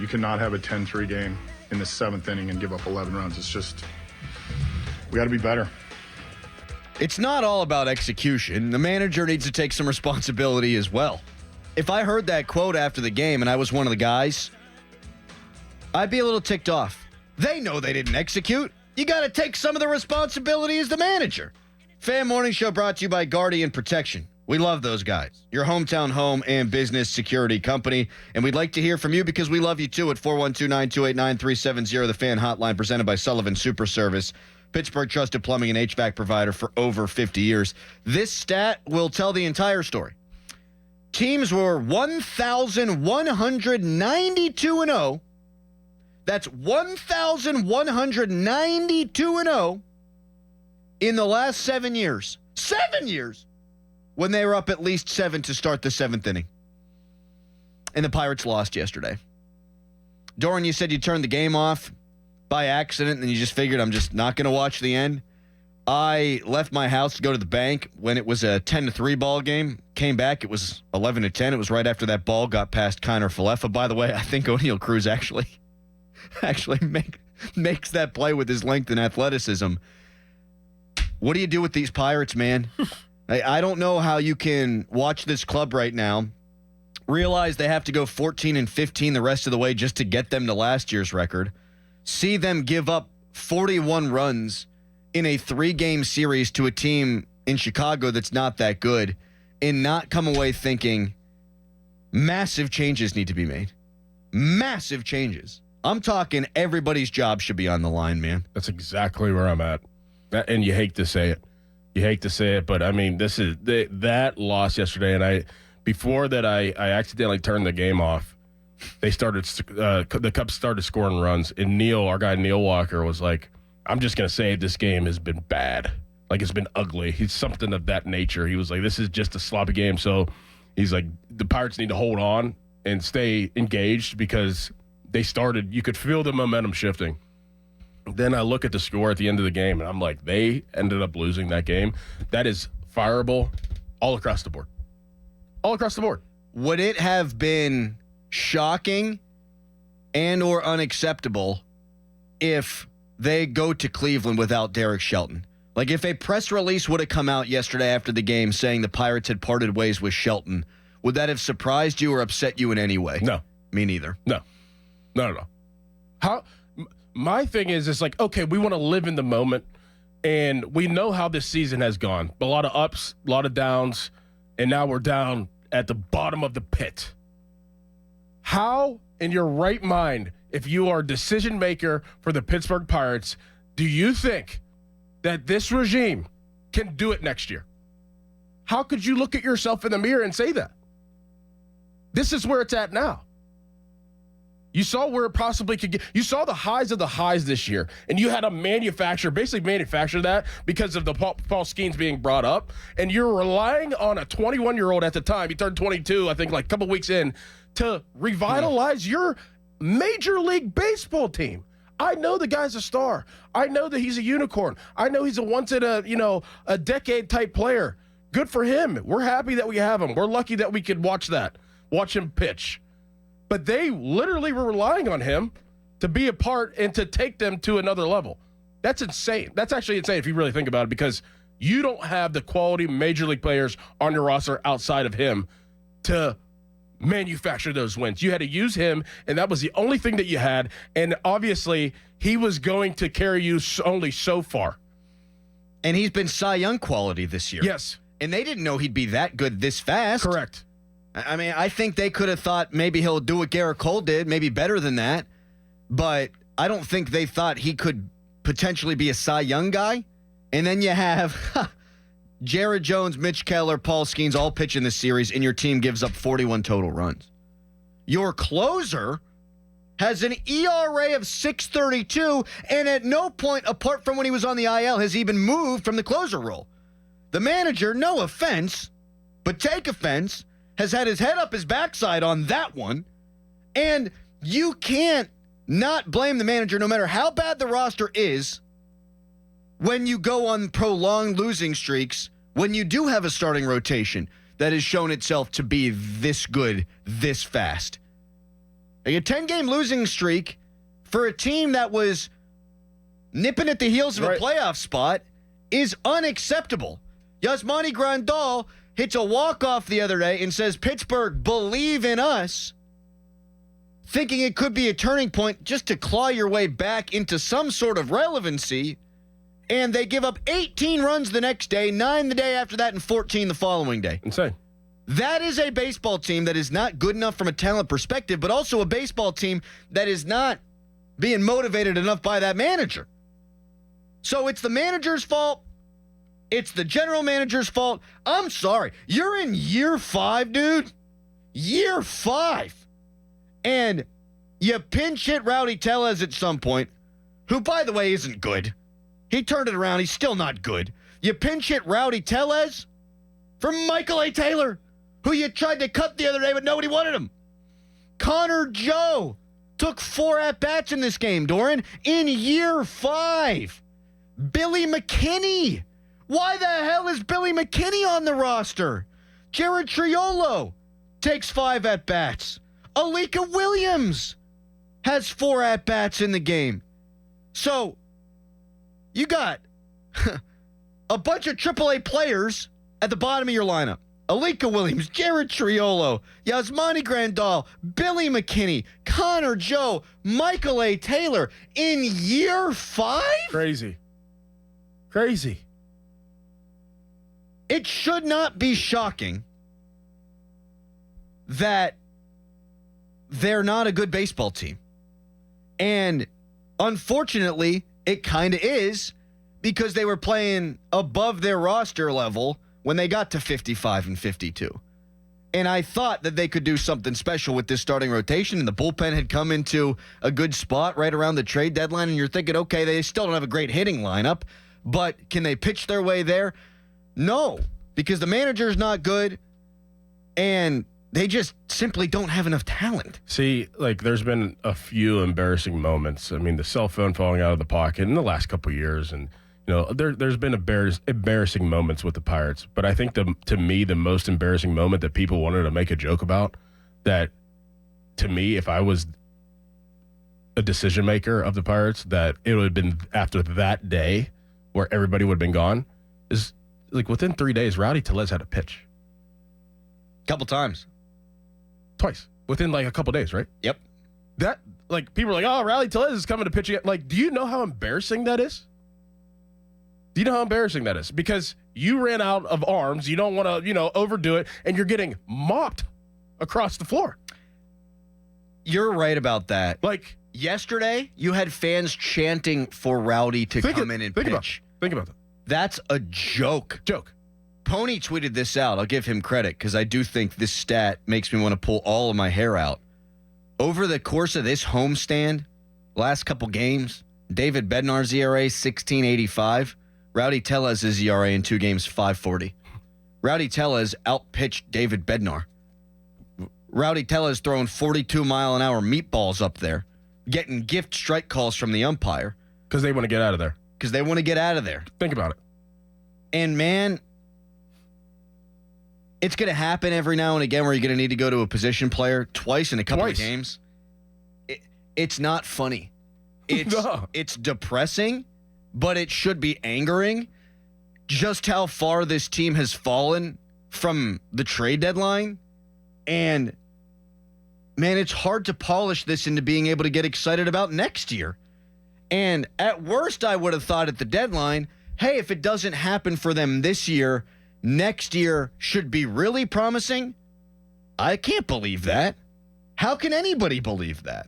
You cannot have a 10-3 game in the 7th inning and give up 11 runs. It's just, we got to be better. It's not all about execution. The manager needs to take some responsibility as well. If I heard that quote after the game and I was one of the guys, I'd be a little ticked off. They know they didn't execute. You got to take some of the responsibility as the manager. Fan Morning Show brought to you by Guardian Protection. We love those guys. Your hometown home and business security company. And we'd like to hear from you because we love you too at 412-928-9370, the fan hotline presented by Sullivan Super Service, Pittsburgh trusted plumbing and HVAC provider for over 50 years. This stat will tell the entire story. Teams were 1,192-0. That's 1,192-0 in the last 7 years. 7 years! When they were up at least 7 to start the 7th inning. And the Pirates lost yesterday. Dorin, you said you turned the game off by accident and you just figured I'm just not going to watch the end. I left my house to go to the bank when it was a 10-3 ball game. Came back, it was 11-10. It was right after that ball got past Kiner Falefa. By the way, I think O'Neal Cruz actually makes that play with his length and athleticism. What do you do with these Pirates, man? I don't know how you can watch this club right now, realize they have to go 14-15 the rest of the way just to get them to last year's record, see them give up 41 runs in a 3-game series to a team in Chicago that's not that good, and not come away thinking massive changes need to be made. Massive changes. I'm talking everybody's job should be on the line, man. That's exactly where I'm at. And you hate to say it. You hate to say it, but I mean, this is that loss yesterday, and before that, I accidentally turned the game off. They started the Cubs started scoring runs, and our guy Neil Walker was like, "I'm just gonna say this game has been bad, like it's been ugly." He's something of that nature. He was like, "This is just a sloppy game." So he's like, "The Pirates need to hold on and stay engaged because they started. You could feel the momentum shifting." Then I look at the score at the end of the game, and I'm like, they ended up losing that game. That is fireable all across the board. All across the board. Would it have been shocking and or unacceptable if they go to Cleveland without Derek Shelton? Like if a press release would have come out yesterday after the game saying the Pirates had parted ways with Shelton, would that have surprised you or upset you in any way? No. Me neither. No. How... My thing is, it's like, okay, we want to live in the moment, and we know how this season has gone. A lot of ups, a lot of downs, and now we're down at the bottom of the pit. How, in your right mind, if you are a decision maker for the Pittsburgh Pirates, do you think that this regime can do it next year? How could you look at yourself in the mirror and say that? This is where it's at now. You saw where it possibly could get. You saw the highs of the highs this year, and you had to manufacture that because of the Paul Skeens being brought up, and you're relying on a 21-year-old at the time. He turned 22, I think, like a couple weeks in, to revitalize your Major League Baseball team. I know the guy's a star. I know that he's a unicorn. I know he's a once-in-a decade type player. Good for him. We're happy that we have him. We're lucky that we could watch him pitch. But they literally were relying on him to be a part and to take them to another level. That's insane. That's actually insane if you really think about it, because you don't have the quality major league players on your roster outside of him to manufacture those wins. You had to use him, and that was the only thing that you had. And obviously, he was going to carry you only so far. And he's been Cy Young quality this year. Yes. And they didn't know he'd be that good this fast. Correct. I mean, I think they could have thought maybe he'll do what Garrett Cole did, maybe better than that. But I don't think they thought he could potentially be a Cy Young guy. And then you have Jared Jones, Mitch Keller, Paul Skeens all pitch in this series, and your team gives up 41 total runs. Your closer has an ERA of 6.32, and at no point, apart from when he was on the IL, has he even moved from the closer role. The manager, no offense, but take offense, has had his head up his backside on that one, and you can't not blame the manager no matter how bad the roster is when you go on prolonged losing streaks, when you do have a starting rotation that has shown itself to be this good, this fast. A 10-game losing streak for a team that was nipping at the heels of a playoff spot is unacceptable. Yasmani Grandal hits a walk-off the other day and says, Pittsburgh, believe in us, thinking it could be a turning point just to claw your way back into some sort of relevancy, and they give up 18 runs the next day, 9 the day after that, and 14 the following day. Insane. That is a baseball team that is not good enough from a talent perspective, but also a baseball team that is not being motivated enough by that manager. So it's the manager's fault. It's the general manager's fault. I'm sorry. You're in year 5, dude. Year 5. And you pinch hit Rowdy Tellez at some point, who, by the way, isn't good. He turned it around. He's still not good. You pinch hit Rowdy Tellez from Michael A. Taylor, who you tried to cut the other day, but nobody wanted him. Connor Joe took 4 at-bats in this game, Dorin, in year 5. Billy McKinney. Why the hell is Billy McKinney on the roster? Jared Triolo takes 5 at-bats. Alika Williams has 4 at-bats in the game. So, you got a bunch of AAA players at the bottom of your lineup. Alika Williams, Jared Triolo, Yasmani Grandal, Billy McKinney, Connor Joe, Michael A. Taylor in year 5? Crazy. It should not be shocking that they're not a good baseball team. And unfortunately, it kind of is, because they were playing above their roster level when they got to 55 and 52. And I thought that they could do something special with this starting rotation, and the bullpen had come into a good spot right around the trade deadline, and you're thinking, okay, they still don't have a great hitting lineup, but can they pitch their way there? No, because the manager's not good, and they just simply don't have enough talent. See, like, there's been a few embarrassing moments. I mean, the cell phone falling out of the pocket in the last couple of years, and there's been embarrassing moments with the Pirates. But I think to me, the most embarrassing moment that people wanted to make a joke about, that to me, if I was a decision maker of the Pirates, that it would have been after that day where everybody would have been gone, is like within 3 days, Rowdy Tellez had a pitch. Couple times. Twice. Within like a couple days, right? Yep. That, like, people are like, oh, Rowdy Tellez is coming to pitch again. Like, do you know how embarrassing that is? Do you know how embarrassing that is? Because you ran out of arms. You don't want to, overdo it, and you're getting mopped across the floor. You're right about that. Like, yesterday, you had fans chanting for Rowdy to come in and pitch. Think about that. That's a joke. Pony tweeted this out. I'll give him credit because I do think this stat makes me want to pull all of my hair out. Over the course of this homestand, last couple games, David Bednar's ERA 16.85. Rowdy Tellez's ERA in 2 games 5.40. Rowdy Tellez outpitched David Bednar. Rowdy Tellez throwing 42-mile-an-hour meatballs up there, getting gift strike calls from the umpire. Because they want to get out of there. Think about it. And, man, it's going to happen every now and again where you're going to need to go to a position player twice in a couple of games. It's not funny. It's depressing, but it should be angering just how far this team has fallen from the trade deadline. And, man, it's hard to polish this into being able to get excited about next year. And at worst, I would have thought at the deadline, hey, if it doesn't happen for them this year, next year should be really promising. I can't believe that. How can anybody believe that?